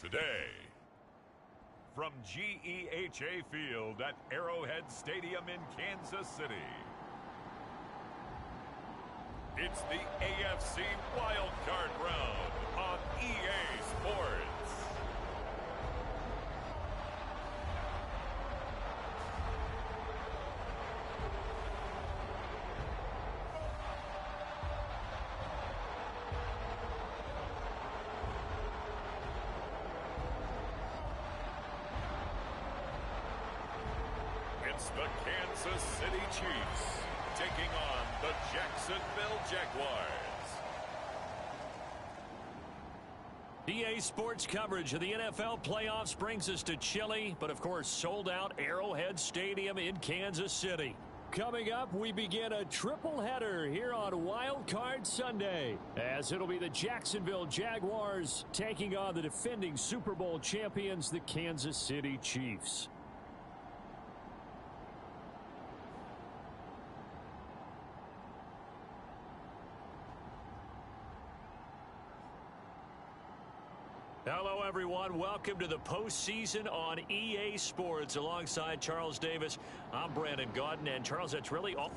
Today, from GEHA Field at Arrowhead Stadium in Kansas City, it's the AFC Wild Card Round on EA Sports. It's the Kansas City Chiefs taking on the Jacksonville Jaguars. EA Sports coverage of the NFL playoffs brings us to chilly, but of course sold out Arrowhead Stadium in Kansas City. Coming up, we begin a triple header here on Wild Card Sunday, as it'll be the Jacksonville Jaguars taking on the defending Super Bowl champions, the Kansas City Chiefs. Hello, everyone. Welcome to the postseason on EA Sports. Alongside Charles Davis, I'm Brandon Gaudin. And, Charles, that's really all.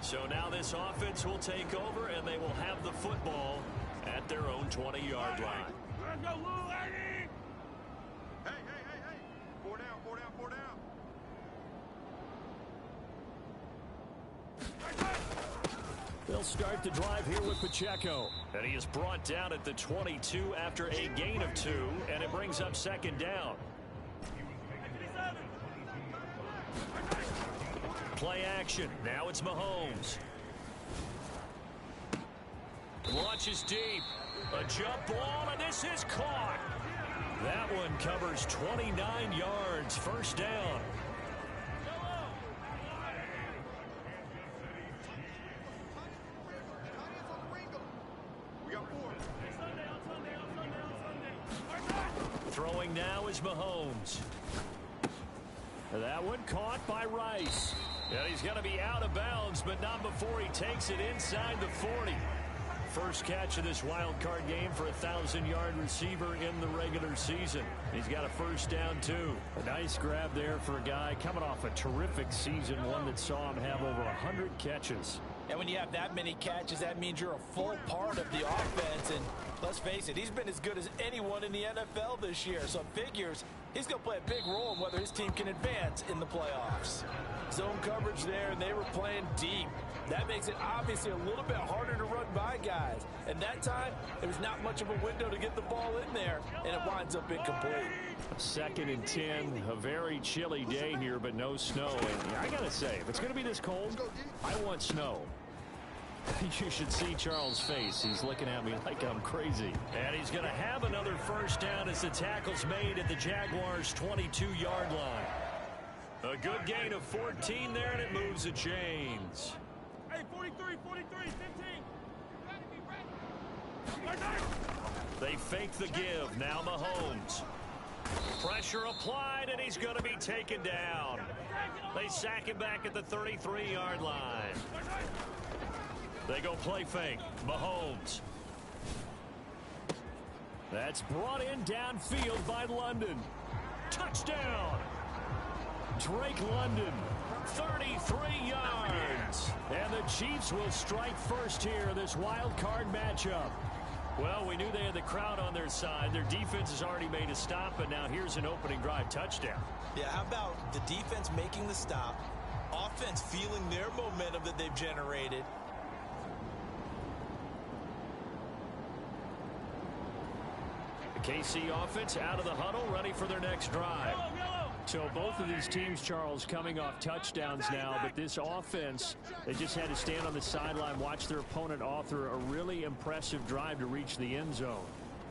So now this offense will take over, and they will have the football at their own 20-yard line. Let's go, Lou, Eddie! Hey. 4 down. They'll start the drive here with Pacheco. And he is brought down at the 22 after a gain of 2, and it brings up second down. Play action. Now it's Mahomes. Launches deep. A jump ball, and this is caught. That one covers 29 yards. First down. We got 4. Throwing now is Mahomes. That one caught by Rice. And he's going to be out of bounds, but not before he takes it inside the 40. First catch of this wild card game for a 1,000-yard receiver in the regular season. He's got a first down, too. A nice grab there for a guy coming off a terrific season, one that saw him have over 100 catches. And when you have that many catches, that means you're a full part of the offense. And let's face it, he's been as good as anyone in the NFL this year. So it figures he's going to play a big role in whether his team can advance in the playoffs. Zone coverage there, and they were playing deep. That makes it obviously a little bit harder to run by guys. And that time, there was not much of a window to get the ball in there, and it winds up incomplete. 2nd and 10, a very chilly day here, but no snow. And I got to say, if it's going to be this cold, I want snow. You should see Charles' face. He's looking at me like I'm crazy. And he's going to have another first down as the tackle's made at the Jaguars' 22-yard line. A good gain of 14 there, and it moves the chains. Hey, 43, 43, 15. They fake the give. Now Mahomes. Pressure applied, and he's going to be taken down. They sack him back at the 33-yard line. They go play fake. Mahomes. That's brought in downfield by London. Touchdown. Drake London. 33 yards. And the Chiefs will strike first here in this wild card matchup. Well, we knew they had the crowd on their side. Their defense has already made a stop, and now here's an opening drive touchdown. Yeah, how about the defense making the stop, offense feeling their momentum that they've generated. The KC offense out of the huddle, ready for their next drive. So both of these teams, Charles, coming off touchdowns now, but this offense, they just had to stand on the sideline, watch their opponent author a really impressive drive to reach the end zone.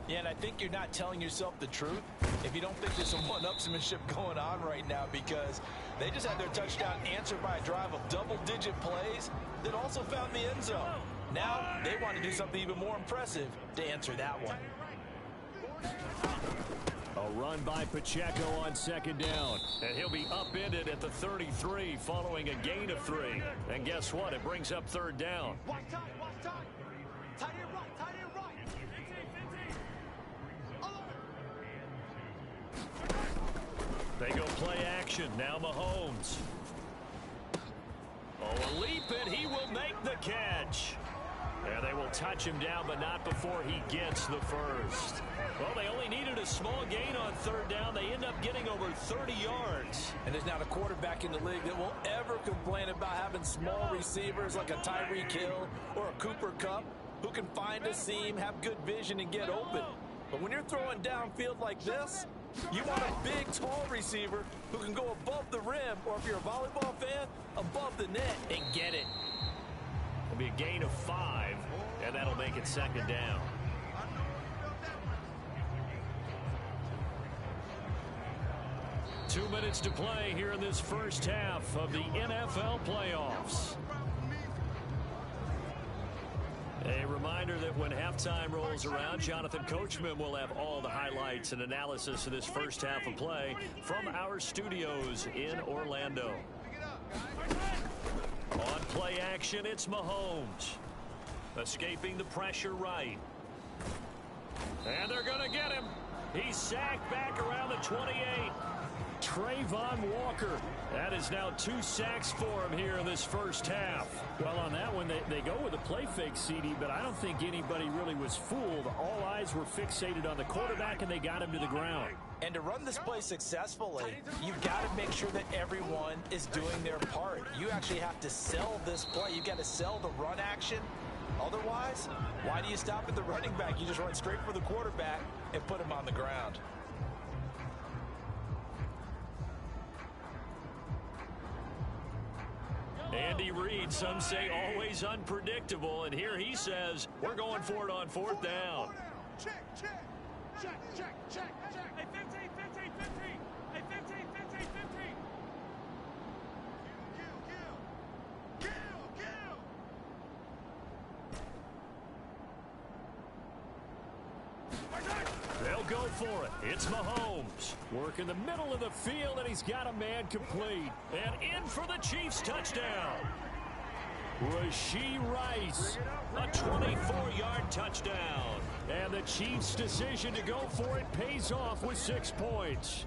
Yeah, and I think you're not telling yourself the truth if you don't think there's some one-upsmanship going on right now, because they just had their touchdown answered by a drive of double-digit plays that also found the end zone. Now they want to do something even more impressive to answer that one. A run by Pacheco on 2nd down. And he'll be upended at the 33 following a gain of 3. And guess what? It brings up 3rd down. Watch time. Tight end right. 15. They go play action. Now Mahomes. Oh, a leap, and he will make the catch. And they will touch him down, but not before he gets the first. Well, they only needed a small gain on 3rd down. They end up getting over 30 yards. And there's not a quarterback in the league that will ever complain about having small receivers like a Tyreek Hill or a Cooper Kupp who can find a seam, have good vision, and get open. But when you're throwing downfield like this, you want a big, tall receiver who can go above the rim, or if you're a volleyball fan, above the net and get it. It'll be a gain of 5, and that'll make it 2nd down. Two minutes to play here in this first half of the NFL playoffs. A reminder that when halftime rolls around, Jonathan Coachman will have all the highlights and analysis of this first half of play from our studios in Orlando. On play action, it's Mahomes. Escaping the pressure right. And they're going to get him. He's sacked back around the 28. Trayvon Walker. That is now 2 sacks for him here in this first half. Well, on that one, they go with a play fake, CD, but I don't think anybody really was fooled. All eyes were fixated on the quarterback, and they got him to the ground. And to run this play successfully, you've got to make sure that everyone is doing their part. You actually have to sell this play. You've got to sell the run action. Otherwise, why do you stop at the running back? You just run straight for the quarterback and put him on the ground. Andy Reid, some say always unpredictable, and here he says we're going for it on 4th down. Check. Hey, 15. Hey, 15. Kill. They'll go for it. It's Mahomes. Work in the middle of the field, and he's got a man complete. And in for the Chiefs touchdown. Rashee Rice, a 24-yard touchdown. And the Chiefs' decision to go for it pays off with 6 points.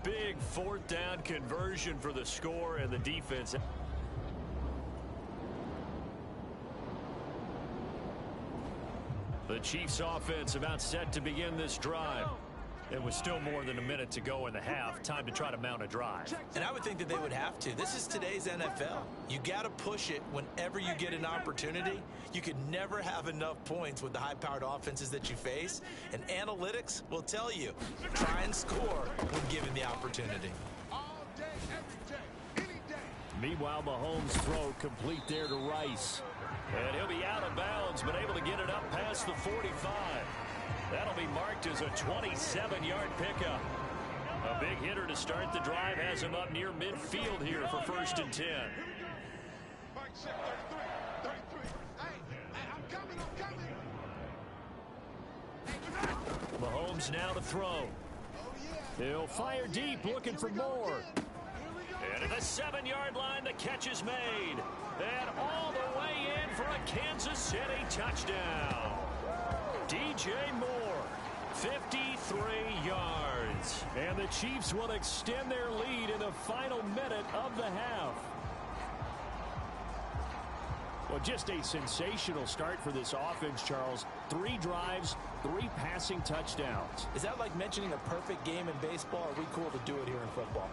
Big 4th down conversion for the score and the defense. The Chiefs offense about set to begin this drive. It was still more than a minute to go in the half. Time to try to mount a drive. And I would think that they would have to. This is today's NFL. You got to push it whenever you get an opportunity. You could never have enough points with the high-powered offenses that you face. And analytics will tell you, try and score when given the opportunity. All day, every day, any day. Meanwhile, Mahomes' throw complete there to Rice. And he'll be out of bounds, but able to get it up past the 45. That'll be marked as a 27-yard pickup. A big hitter to start the drive has him up near midfield here for 1st and 10. Mike said 33, 33. Hey, I'm coming. Mahomes now to throw. He'll fire deep, looking for more. And at the 7-yard line, the catch is made. And all the way in for a Kansas City touchdown. DJ Moore, 53 yards. And the Chiefs will extend their lead in the final minute of the half. Well, just a sensational start for this offense, Charles. 3 drives, 3 passing touchdowns. Is that like mentioning a perfect game in baseball? Or are we cool to do it here in football?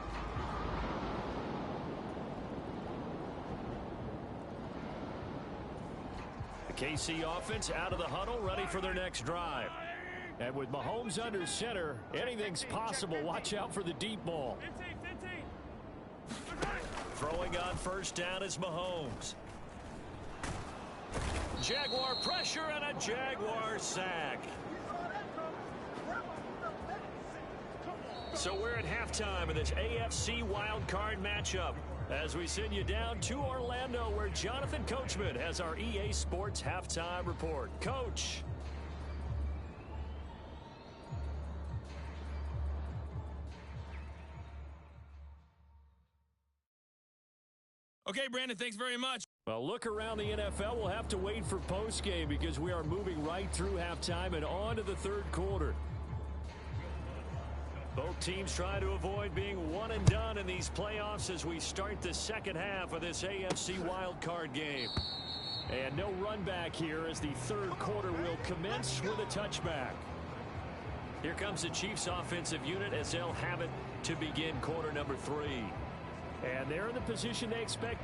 KC offense out of the huddle, ready for their next drive. And with Mahomes under center, anything's possible. Watch out for the deep ball. Throwing on 1st down is Mahomes. Jaguar pressure and a Jaguar sack. So we're at halftime of this AFC wildcard matchup, as we send you down to Orlando, where Jonathan Coachman has our EA Sports halftime report. Coach. Okay, Brandon, thanks very much. Well, look around the NFL. We'll have to wait for postgame because we are moving right through halftime and on to the 3rd quarter. Both teams trying to avoid being one and done in these playoffs as we start the 2nd half of this AFC wildcard game. And no run back here as the 3rd quarter will commence with a touchback. Here comes the Chiefs offensive unit as they'll have it to begin quarter number 3. And they're in the position they expect.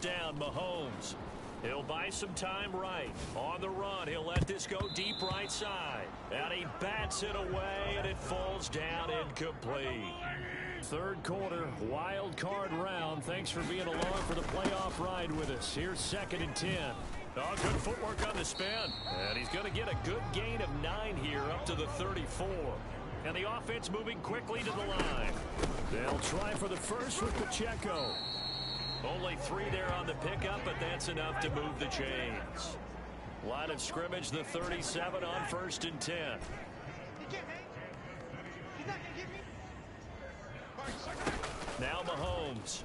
Down, Mahomes. He'll buy some time right. On the run, he'll let this go deep right side. And he bats it away, and it falls down incomplete. 3rd quarter, wild card round. Thanks for being along for the playoff ride with us. Here's 2nd and 10. Oh, good footwork on the spin. And he's going to get a good gain of 9 here up to the 34. And the offense moving quickly to the line. They'll try for the first with Pacheco. Only 3 there on the pickup, but that's enough to move the chains. Line of scrimmage, the 37 on 1st and 10. Now Mahomes.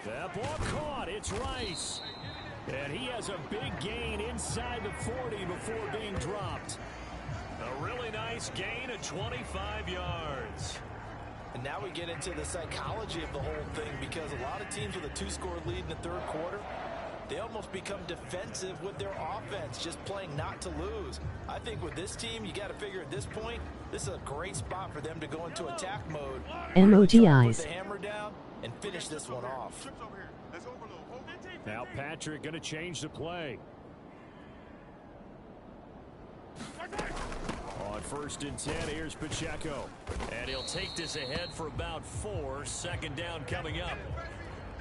That ball caught. It's Rice. And he has a big gain inside the 40 before being dropped. A really nice gain of 25 yards. And now we get into the psychology of the whole thing, because a lot of teams with a 2-score lead in the 3rd quarter, they almost become defensive with their offense, just playing not to lose. I think with this team, you got to figure at this point, this is a great spot for them to go into attack mode. MOTIs. Put the hammer down and finish this one off. Now Patrick going to change the play. On 1st and 10, here's Pacheco. And he'll take this ahead for about 4. 2nd down coming up.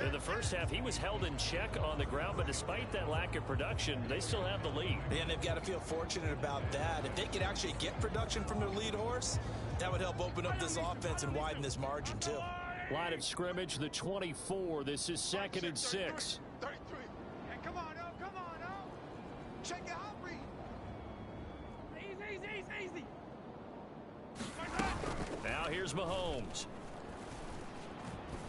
In the first half, he was held in check on the ground, but despite that lack of production, they still have the lead. And they've got to feel fortunate about that. If they could actually get production from their lead horse, that would help open up this offense and widen this margin, too. Line of scrimmage, the 24. This is 2nd and 6. 33. Hey, come on, Check it out, Reed. Easy. Now here's Mahomes.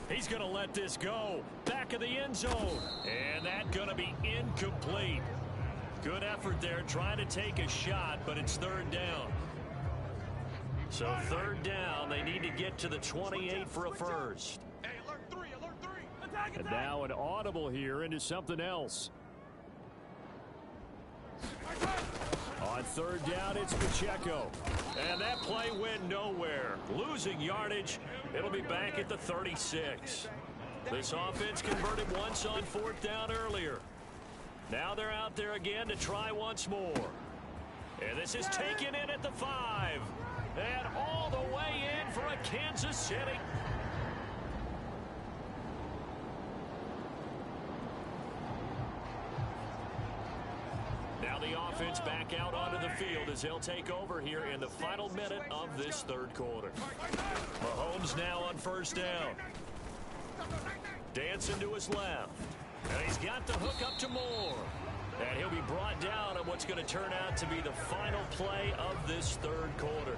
He's going to let this go. Back of the end zone. And that's going to be incomplete. Good effort there trying to take a shot, but it's third down. So third down, they need to get to the 28 for a first. Hey, alert 3, alert 3. Attack, And attack. now an audible here into something else. On third down, it's Pacheco. And that play went nowhere. Losing yardage. It'll be back at the 36. This offense converted once on fourth down earlier. Now they're out there again to try once more. And this is taken in at the 5. And all the way in for a Kansas City. Now the offense back out onto the field as they'll take over here in the final minute of this third quarter. Mahomes now on first down. Dancing to his left. And he's got the hook up to Moore. And he'll be brought down on what's going to turn out to be the final play of this third quarter.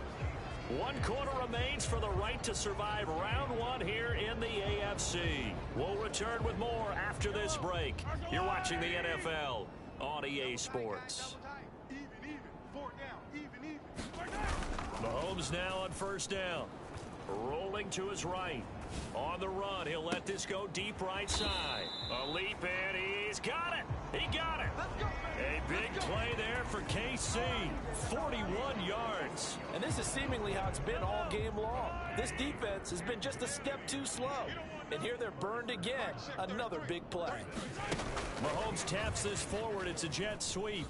1 quarter remains for the right to survive round 1 here in the AFC. We'll return with more after this break. You're watching the NFL on EA Sports. Even. 4 down. Even. Mahomes now on first down. Rolling to his right. On the run, he'll let this go deep right side. A leap, and he's got it. He got it. A big play there for KC. 41 yards. And this is seemingly how it's been all game long. This defense has been just a step too slow. And here they're burned again. Another big play. Mahomes taps this forward. It's a jet sweep.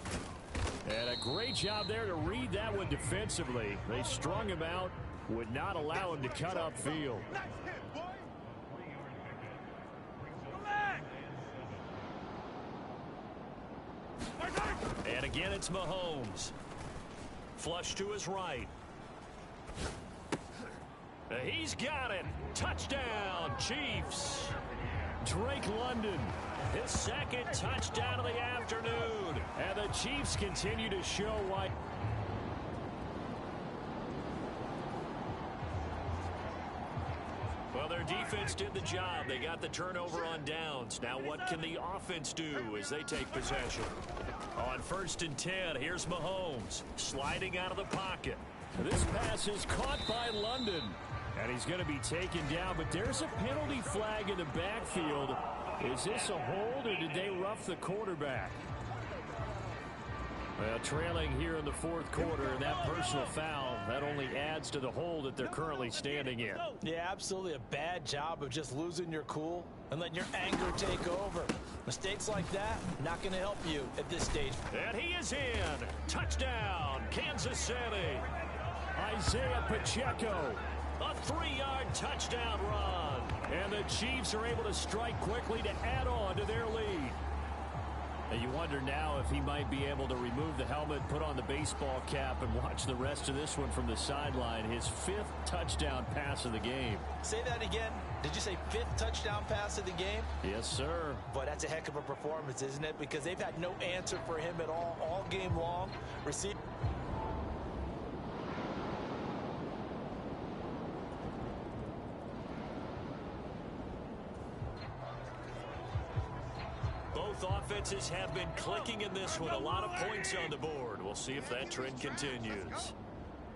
And a great job there to read that one defensively. They strung him out, would not allow him to cut upfield. Nice hit, boy. And again, it's Mahomes. Flush to his right. He's got it. Touchdown, Chiefs. Drake London, his second touchdown of the afternoon. And the Chiefs continue to show why. Well, their defense did the job. They got the turnover on downs. Now what can the offense do as they take possession? On 1st and 10, here's Mahomes sliding out of the pocket. This pass is caught by London. And he's going to be taken down, but there's a penalty flag in the backfield. Is this a hold, or did they rough the quarterback? Well, trailing here in the fourth quarter, and that personal foul, that only adds to the hole that they're currently standing in. Yeah, absolutely a bad job of just losing your cool and letting your anger take over. Mistakes like that, not going to help you at this stage. And he is in. Touchdown, Kansas City. Isaiah Pacheco. A 3-yard touchdown run. And the Chiefs are able to strike quickly to add on to their lead. And you wonder now if he might be able to remove the helmet, put on the baseball cap, and watch the rest of this one from the sideline. His 5th touchdown pass of the game. Say that again. Did you say 5th touchdown pass of the game? Yes, sir. But that's a heck of a performance, isn't it? Because they've had no answer for him at all game long. Both offenses have been clicking in this one. A lot of points on the board. We'll see if that trend continues.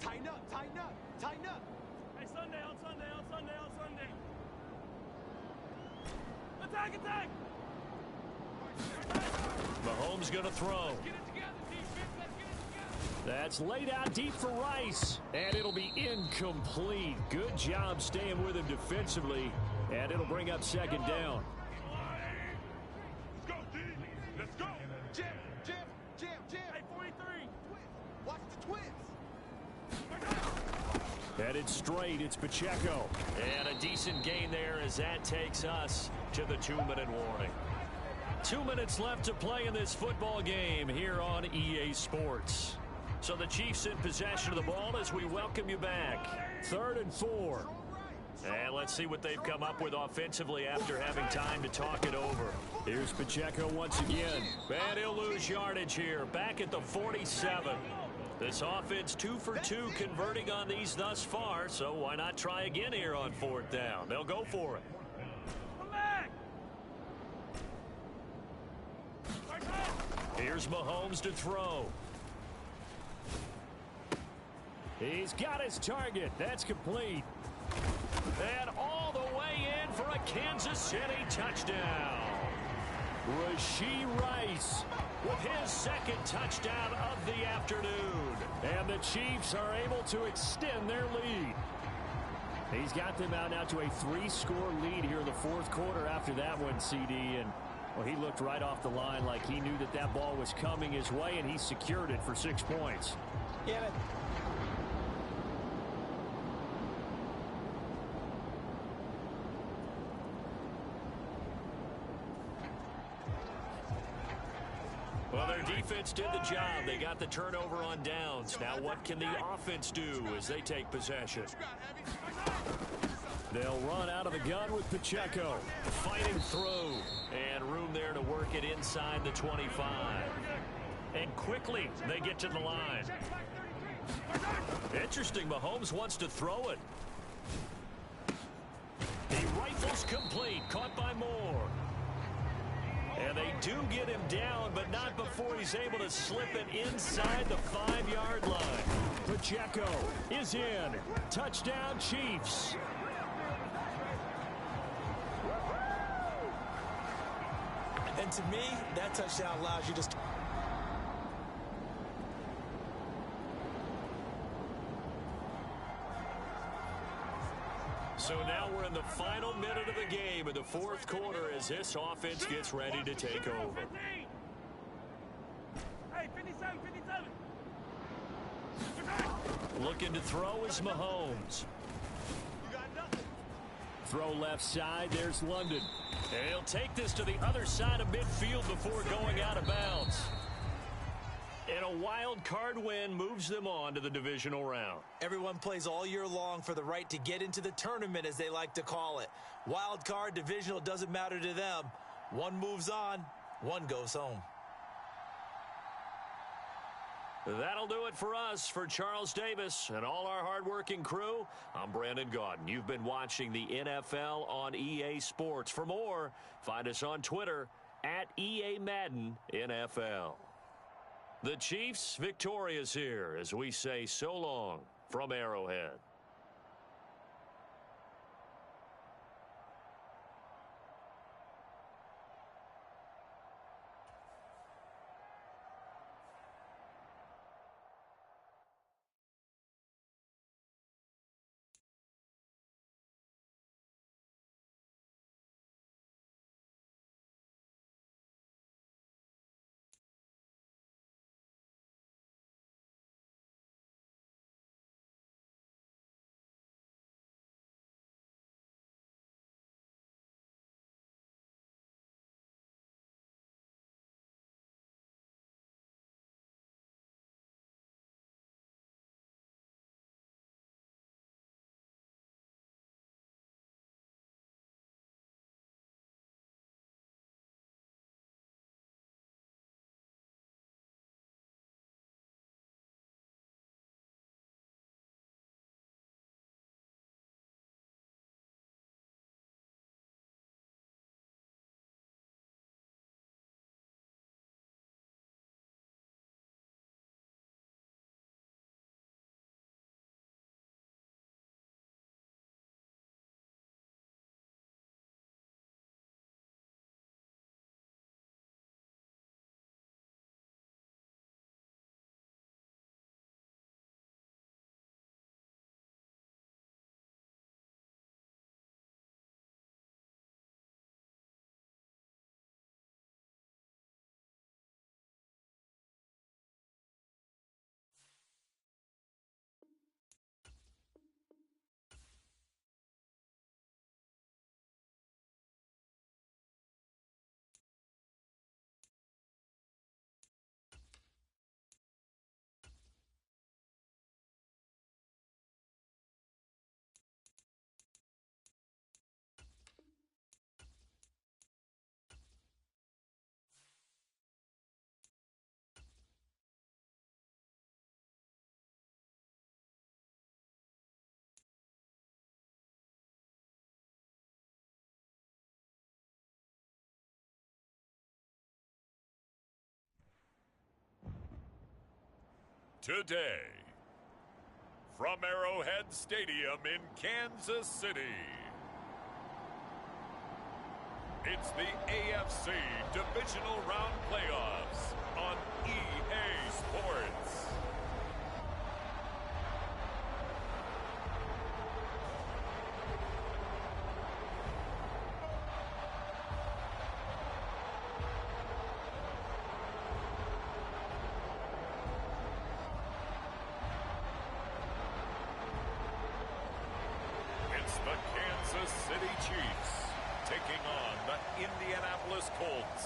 Tighten up. Hey, Sunday, on Sunday. Attack. Mahomes going to throw. Get it together, defense. Let's get it together. That's laid out deep for Rice. And it'll be incomplete. Good job staying with him defensively. And it'll bring up 2nd down. Let's go, D. Let's go. Jam. Hey, 43. Watch the twins. Headed straight, it's Pacheco. And a decent gain there as that takes us to the 2-minute warning. 2 minutes left to play in this football game here on EA Sports. So the Chiefs in possession of the ball as we welcome you back. 3rd and 4. And let's see what they've come up with offensively after having time to talk it over. Here's Pacheco once again. And he'll lose yardage here. Back at the 47. This offense 2 for 2 converting on these thus far, so why not try again here on 4th down? They'll go for it. Come back. Here's Mahomes to throw. He's got his target. That's complete. And all the way in for a Kansas City touchdown. Rashee Rice with his second touchdown of the afternoon. And the Chiefs are able to extend their lead. He's got them out now to a 3-score lead here in the fourth quarter after that one, CD. And well, he looked right off the line like he knew that that ball was coming his way, and he secured it for 6 points. Yeah, man. Well, their defense did the job. They got the turnover on downs. Now what can the offense do as they take possession? They'll run out of the gun with Pacheco. Fighting through. And room there to work it inside the 25. And quickly they get to the line. Interesting. Mahomes wants to throw it. He rifles complete. Caught by Moore. And they do get him down, but not before he's able to slip it inside the 5-yard line. Pacheco is in. Touchdown, Chiefs. And to me, that touchdown allows you to... So now we're in the final minute of the game in the fourth quarter as this offense gets ready to take over. Looking to throw is Mahomes. Throw left side, there's London. And he'll take this to the other side of midfield before going out of bounds. And a wild card win moves them on to the divisional round. Everyone plays all year long for the right to get into the tournament, as they like to call it. Wild card, divisional, doesn't matter to them. One moves on, one goes home. That'll do it for us. For Charles Davis and all our hardworking crew, I'm Brandon Gaudin. You've been watching the NFL on EA Sports. For more, find us on Twitter at EA Madden NFL. The Chiefs victorious here as we say so long from Arrowhead. today. From Arrowhead Stadium in Kansas City, it's the AFC Divisional Round Playoffs on EA Sports. The Kansas City Chiefs taking on the Indianapolis Colts.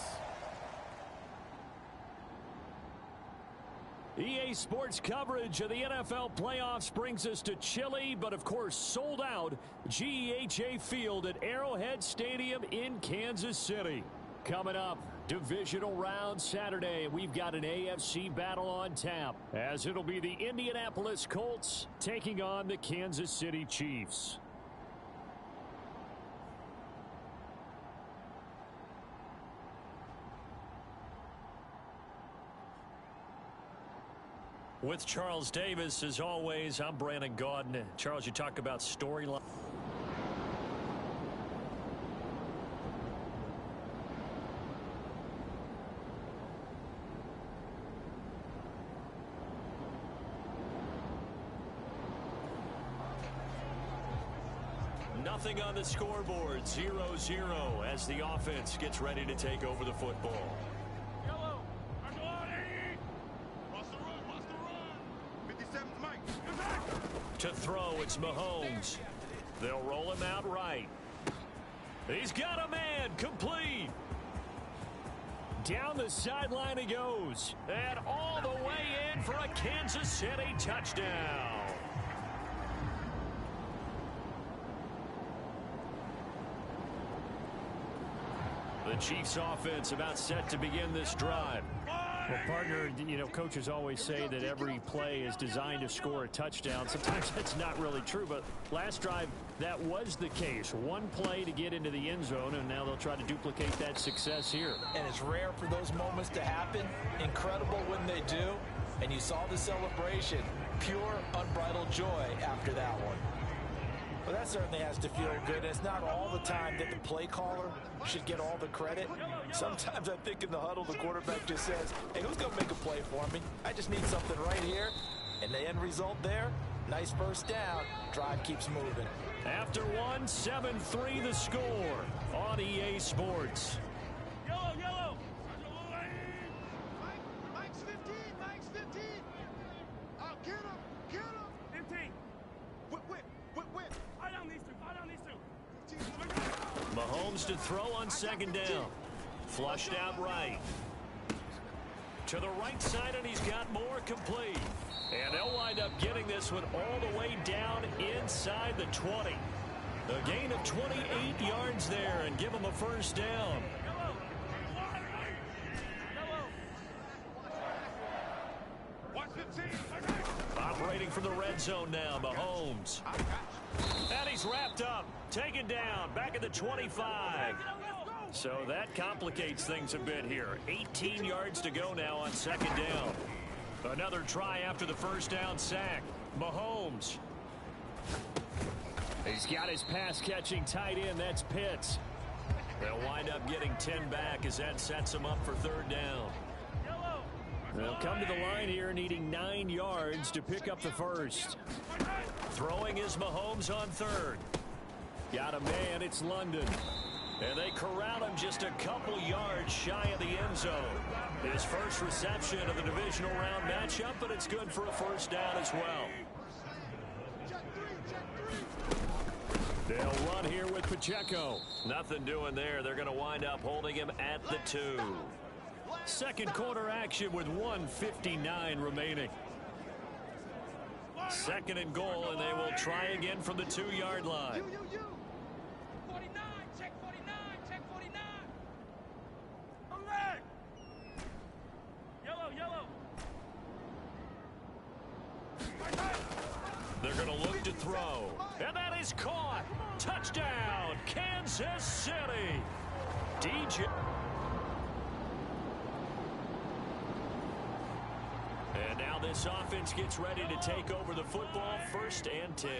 EA Sports coverage of the NFL playoffs brings us to chilly, but of course sold out GEHA Field at Arrowhead Stadium in Kansas City. Coming up, divisional round Saturday. We've got an AFC battle on tap, as it'll be the Indianapolis Colts taking on the Kansas City Chiefs. With Charles Davis, as always, I'm Brandon Gaudin. Charles, you talk about storyline. Nothing on the scoreboard, 0-0 as the offense gets ready to take over the football. To throw, it's Mahomes. They'll roll him out right. He's got a man, complete. Down the sideline he goes. And all the way in for a Kansas City touchdown. The Chiefs offense about set to begin this drive. Well, partner, you know, coaches always say that every play is designed to score a touchdown. Sometimes that's not really true, but last drive, that was the case. One play to get into the end zone, and now they'll try to duplicate that success here. And it's rare for those moments to happen. Incredible when they do. And you saw the celebration. Pure, unbridled joy after that one. Well, that certainly has to feel good. And it's not all the time that the play caller should get all the credit. Sometimes I think in the huddle, the quarterback just says, hey, who's going to make a play for me? I just need something right here. And the end result there, nice first down. Drive keeps moving. After one, 7-3 the score on EA Sports. Yellow. Mike's 15. Oh, get him. 15. Whip. Fire down these two. 15. Mahomes to throw on second down. Flushed out right. To the right side, and he's got more, complete. And they'll wind up getting this one all the way down inside the 20. A gain of 28 yards there and give him a first down. Operating from the red zone now, Mahomes. And he's wrapped up, taken down, back at the 25. So that complicates things a bit here. 18 yards to go now on second down. Another try after the first down sack. Mahomes. He's got his pass-catching tight end. That's Pitts. They'll wind up getting 10 back as that sets him up for third down. They'll come to the line here needing 9 yards to pick up the first. Throwing is Mahomes on third. Got a man, it's London. And they corral him just a couple yards shy of the end zone. His first reception of the divisional round matchup, but it's good for a first down as well. They'll run here with Pacheco. Nothing doing there. They're going to wind up holding him at the 2. Second quarter action with 1:59 remaining. Second and goal, and they will try again from the 2-yard line. 49, check 49. Yellow. They're going to look to throw. And that is caught. Touchdown, Kansas City. DJ. And now this offense gets ready to take over the football. 1st and 10.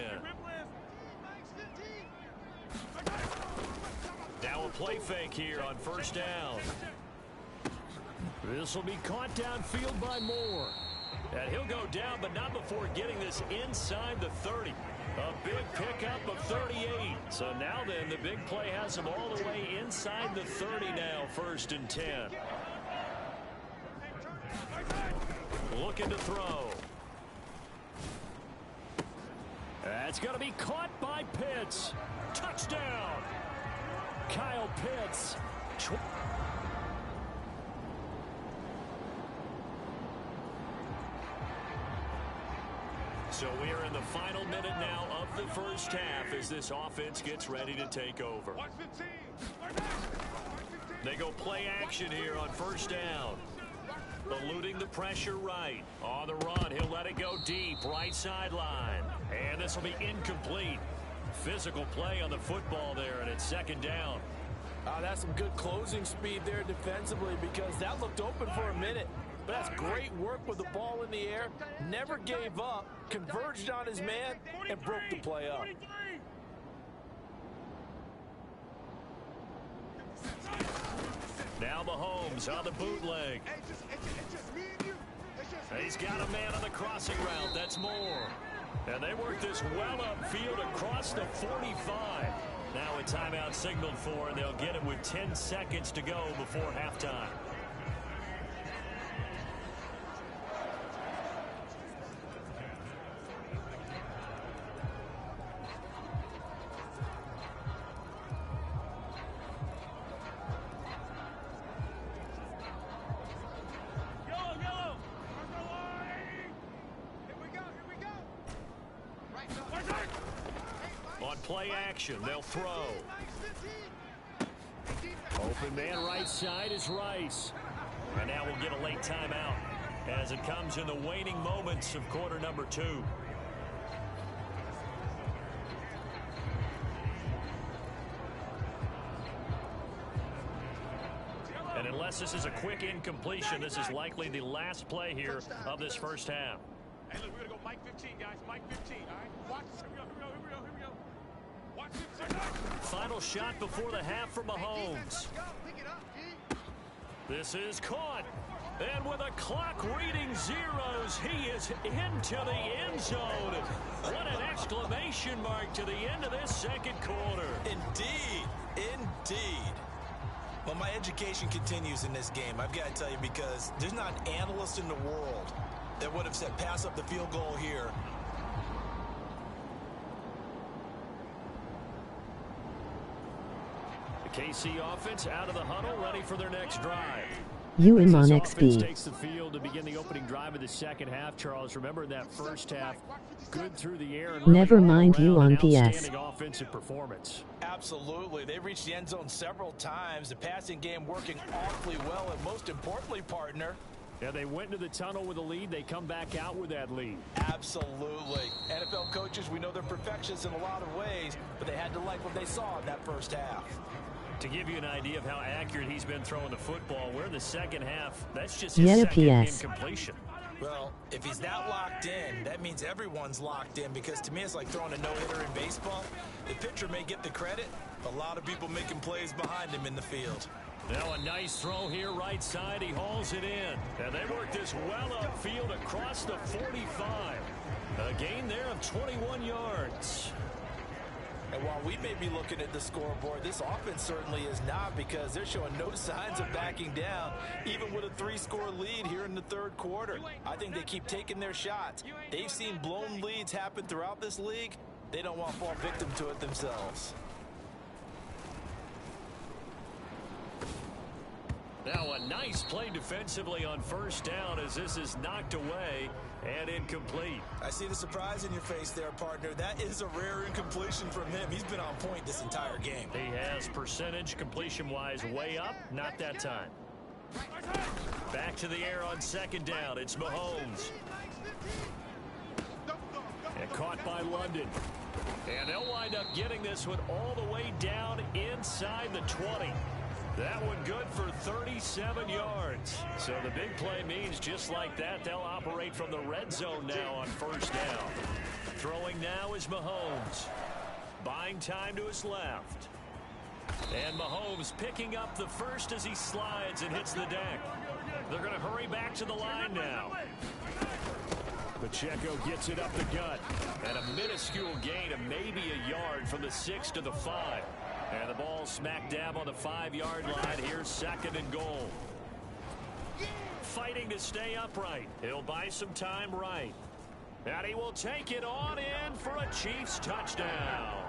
Now a play fake here on 1st down. This will be caught downfield by Moore. And he'll go down, but not before getting this inside the 30. A big pickup of 38. So now then, the big play has him all the way inside the 30 now, 1st and 10. Looking to throw. That's going to be caught by Pitts. Touchdown. Kyle Pitts. So we are in the final minute now of the 1st half as this offense gets ready to take over. They go play action here on 1st down. Eluding the pressure right. On the run, he'll let it go deep, right sideline. And this will be incomplete. Physical play on the football there, and it's 2nd down. That's some good closing speed there defensively because that looked open for a minute. But that's great work with the ball in the air. Never gave up, converged on his man, and broke the play up. Now Mahomes on the bootleg. He's got a man on the crossing route. That's Moore. And they work this well upfield across the 45. Now a timeout signaled for, and they'll get it with 10 seconds to go before halftime. On play action, they'll throw. Open man right side is Rice. And now we'll get a late timeout as it comes in the waning moments of quarter number 2. And unless this is a quick incompletion, this is likely the last play here of this 1st half. Hey, look, we're going to go Mike 15, guys. Mike 15, all right? Watch this. Here we go. Watch this. Final shot before the half for Mahomes. This is caught. And with a clock reading zeros, he is into the end zone. What an exclamation mark to the end of this 2nd quarter. Indeed. Well, my education continues in this game, I've got to tell you, because there's not an analyst in the world that would have said pass up the field goal here. The KC offense out of the huddle, ready for their next drive. UM on XP takes the field to begin the opening drive of the 2nd half. Charles, remember that 1st half, good through the air. And never mind you on PS. Outstanding offensive performance. Absolutely. They reached the end zone several times. The passing game working awfully well, and most importantly, partner, Yeah, they went into the tunnel with a lead. They come back out with that lead. Absolutely. NFL coaches, we know they're perfectionists in a lot of ways, but they had to like what they saw in that 1st half. To give you an idea of how accurate he's been throwing the football, we're in the 2nd half. That's just Yet his a 2nd PS. incompletion. Well, if he's that locked in, that means everyone's locked in, because to me it's like throwing a no-hitter in baseball. The pitcher may get the credit, a lot of people making plays behind him in the field. Now a nice throw here right side. He hauls it in. And they work this well upfield across the 45. A gain there of 21 yards. And while we may be looking at the scoreboard, this offense certainly is not, because they're showing no signs of backing down, even with a 3-score lead here in the 3rd quarter. I think they keep taking their shots. They've seen blown leads happen throughout this league. They don't want to fall victim to it themselves. Now a nice play defensively on 1st down as this is knocked away and incomplete. I see the surprise in your face there, partner. That is a rare incompletion from him. He's been on point this entire game. He has percentage completion-wise way up. Not that time. Back to the air on 2nd down. It's Mahomes. And caught by London. And they'll wind up getting this one all the way down inside the 20. That one good for 37 yards. So the big play means just like that, they'll operate from the red zone now on first down. Throwing now is Mahomes. Buying time to his left. And Mahomes picking up the first as he slides and hits the deck. They're going to hurry back to the line now. Pacheco gets it up the gut. And a minuscule gain of maybe a yard from the 6 to the 5. And the ball smack dab on the 5-yard line. Here's 2nd and goal. Fighting to stay upright. He'll buy some time right. And he will take it on in for a Chiefs touchdown.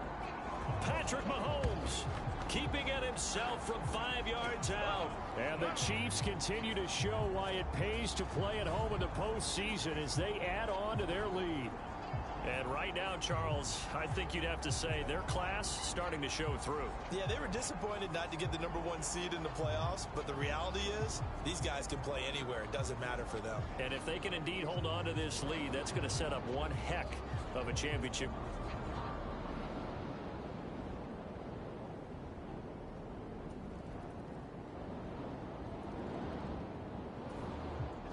Patrick Mahomes keeping it himself from 5 yards out. And the Chiefs continue to show why it pays to play at home in the postseason as they add on to their lead. And right now, Charles, I think you'd have to say their class starting to show through. Yeah, they were disappointed not to get the #1 seed in the playoffs, but the reality is these guys can play anywhere. It doesn't matter for them. And if they can indeed hold on to this lead, that's going to set up one heck of a championship.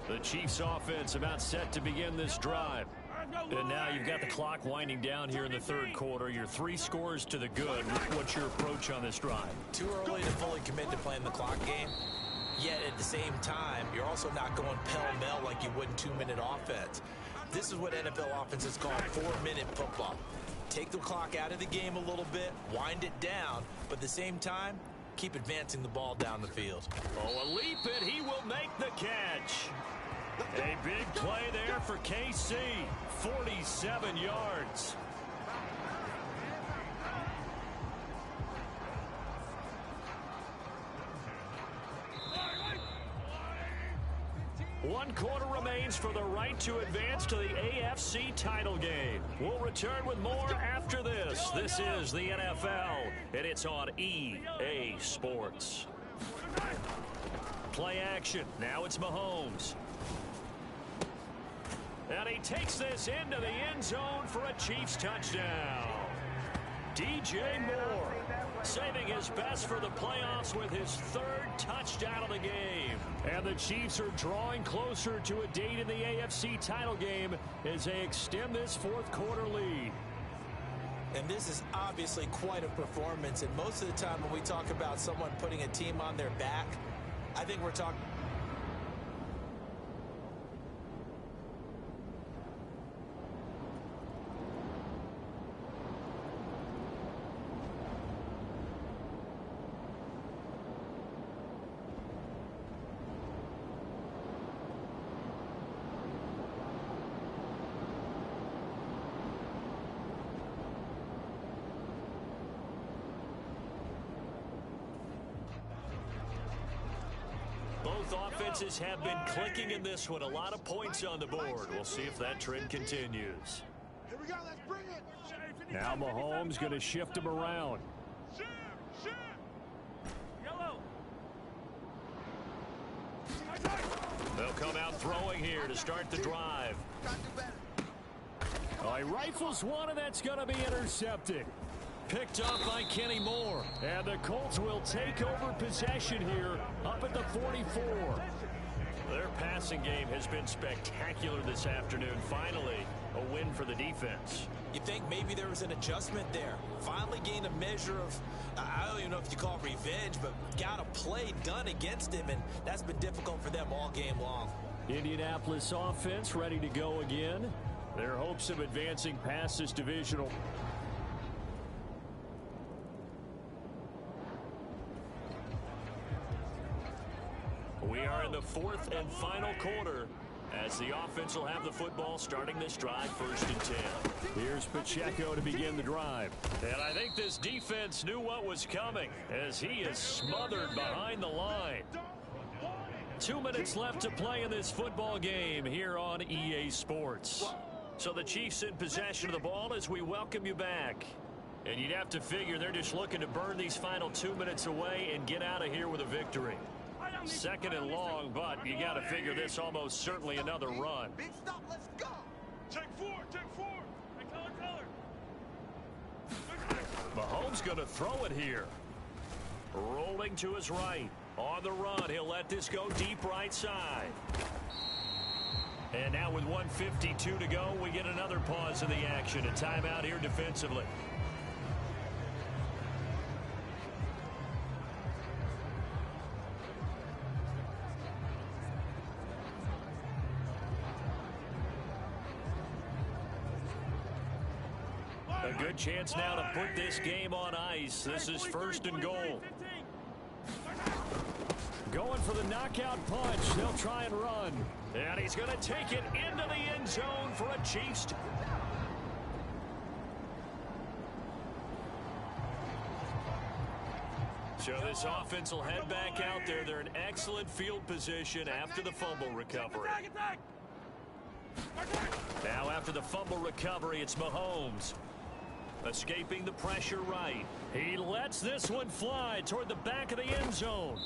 The Chiefs offense about set to begin this drive. And now you've got the clock winding down here in the 3rd quarter. You're 3 scores to the good. What's your approach on this drive? Too early to fully commit to playing the clock game. Yet at the same time, you're also not going pell-mell like you would in 2-minute offense. This is what NFL offenses call 4-minute football. Take the clock out of the game a little bit, wind it down, but at the same time, keep advancing the ball down the field. Oh, a leap and he will make the catch. A big play there for KC. 47 yards. One quarter remains for the right to advance to the AFC title game. We'll return with more after this. This is the NFL, and it's on EA Sports. Play action. Now it's Mahomes. And he takes this into the end zone for a Chiefs touchdown. DJ Moore saving his best for the playoffs with his 3rd touchdown of the game. And the Chiefs are drawing closer to a date in the AFC title game as they extend this 4th quarter lead. And this is obviously quite a performance. And most of the time when we talk about someone putting a team on their back, I think we're talking... Both offenses have been clicking in this one. A lot of points on the board. We'll see if that trend continues. Here we go. Let's bring it. Now Mahomes going to shift him around. Yellow. They'll come out throwing here to start the drive. Oh, he rifles one, and that's going to be intercepted. Picked up by Kenny Moore. And the Colts will take over possession here up at the 44. Their passing game has been spectacular this afternoon. Finally, a win for the defense. You think maybe there was an adjustment there. Finally gained a measure of, I don't even know if you call it revenge, but got a play done against him, and that's been difficult for them all game long. Indianapolis offense ready to go again. Their hopes of advancing past this divisional. We are in the 4th and final quarter as the offense will have the football starting this drive 1st and 10. Here's Pacheco to begin the drive. And I think this defense knew what was coming as he is smothered behind the line. 2 minutes left to play in this football game here on EA Sports. So the Chiefs in possession of the ball as we welcome you back. And you'd have to figure they're just looking to burn these final 2 minutes away and get out of here with a victory. 2nd and long, but you got to figure this almost certainly another run. Big stop. Let's go. Take 4. Hey, color. Mahomes going to throw it here. Rolling to his right. On the run, he'll let this go deep right side. And now with 1:52 to go, we get another pause in the action. A timeout here defensively. A good chance now to put this game on ice. This is first and goal. Going for the knockout punch. They'll try and run. And he's going to take it into the end zone for a Chiefs. So this offense will head back out there. They're in excellent field position after the fumble recovery. Now after the fumble recovery, it's Mahomes. Escaping the pressure right. He lets this one fly toward the back of the end zone.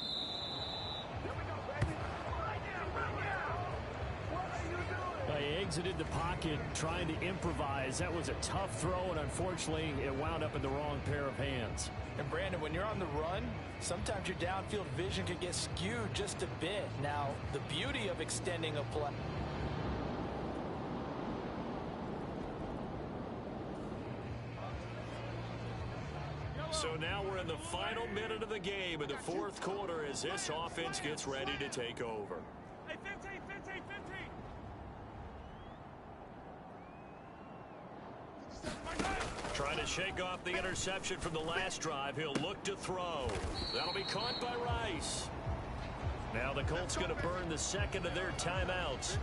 He exited the pocket trying to improvise. That was a tough throw, and unfortunately, it wound up in the wrong pair of hands. And Brandon, when you're on the run, sometimes your downfield vision can get skewed just a bit. Now, the beauty of extending a play. So now we're in the final minute of the game in the fourth quarter as this offense gets ready to take over. Hey, 15. Trying to shake off the interception from the last drive. He'll look to throw. That'll be caught by Rice. Now the Colts going to burn the second of their timeouts,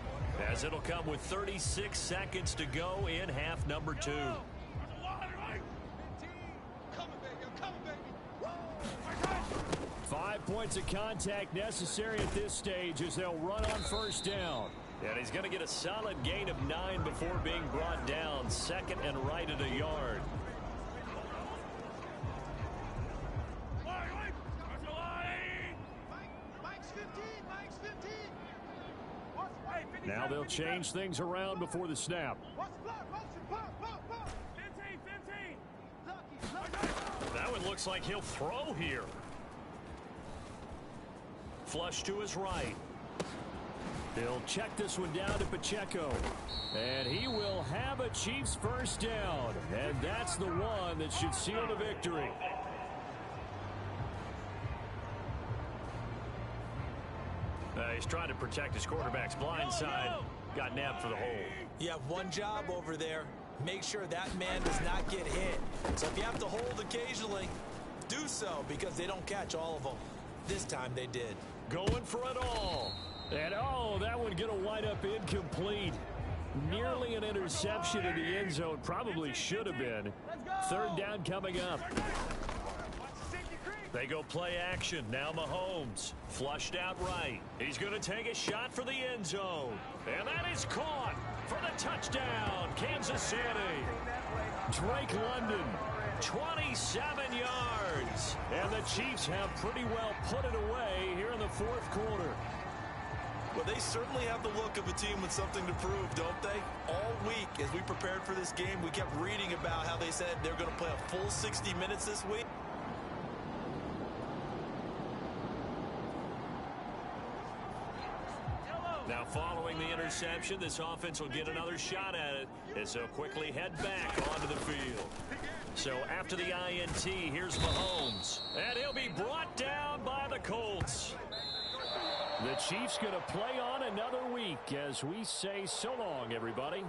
as it'll come with 36 seconds to go in half number 2. 5 points of contact necessary at this stage as they'll run on first down. And he's going to get a solid gain of 9 before being brought down. Second and right at a yard. Now they'll change things around before the snap. That one looks like he'll throw here. Flush to his right. He'll check this one down to Pacheco. And he will have a Chiefs first down. And that's the one that should seal the victory. He's trying to protect his quarterback's blind side. Got nabbed for the hole. You have one job over there. Make sure that man does not get hit. So if you have to hold occasionally, do so, because they don't catch all of them. This time they did. Going for it all. And oh, that one going to wind up incomplete. Nearly an interception in the end zone. Probably should have been. Third down coming up. They go play action. Now Mahomes. Flushed out right. He's going to take a shot for the end zone. And that is caught for the touchdown. Kansas City. Drake London. 27 yards. And the Chiefs have pretty well put it away here in the fourth quarter. Well, they certainly have the look of a team with something to prove, don't they? All week, as we prepared for this game, we kept reading about how they said they're going to play a full 60 minutes this week. Now, following the interception, this offense will get another shot at it as they'll quickly head back onto the field. So after the INT, here's Mahomes. And he'll be brought down by the Colts. The Chiefs going to play on another week as we say so long, everybody.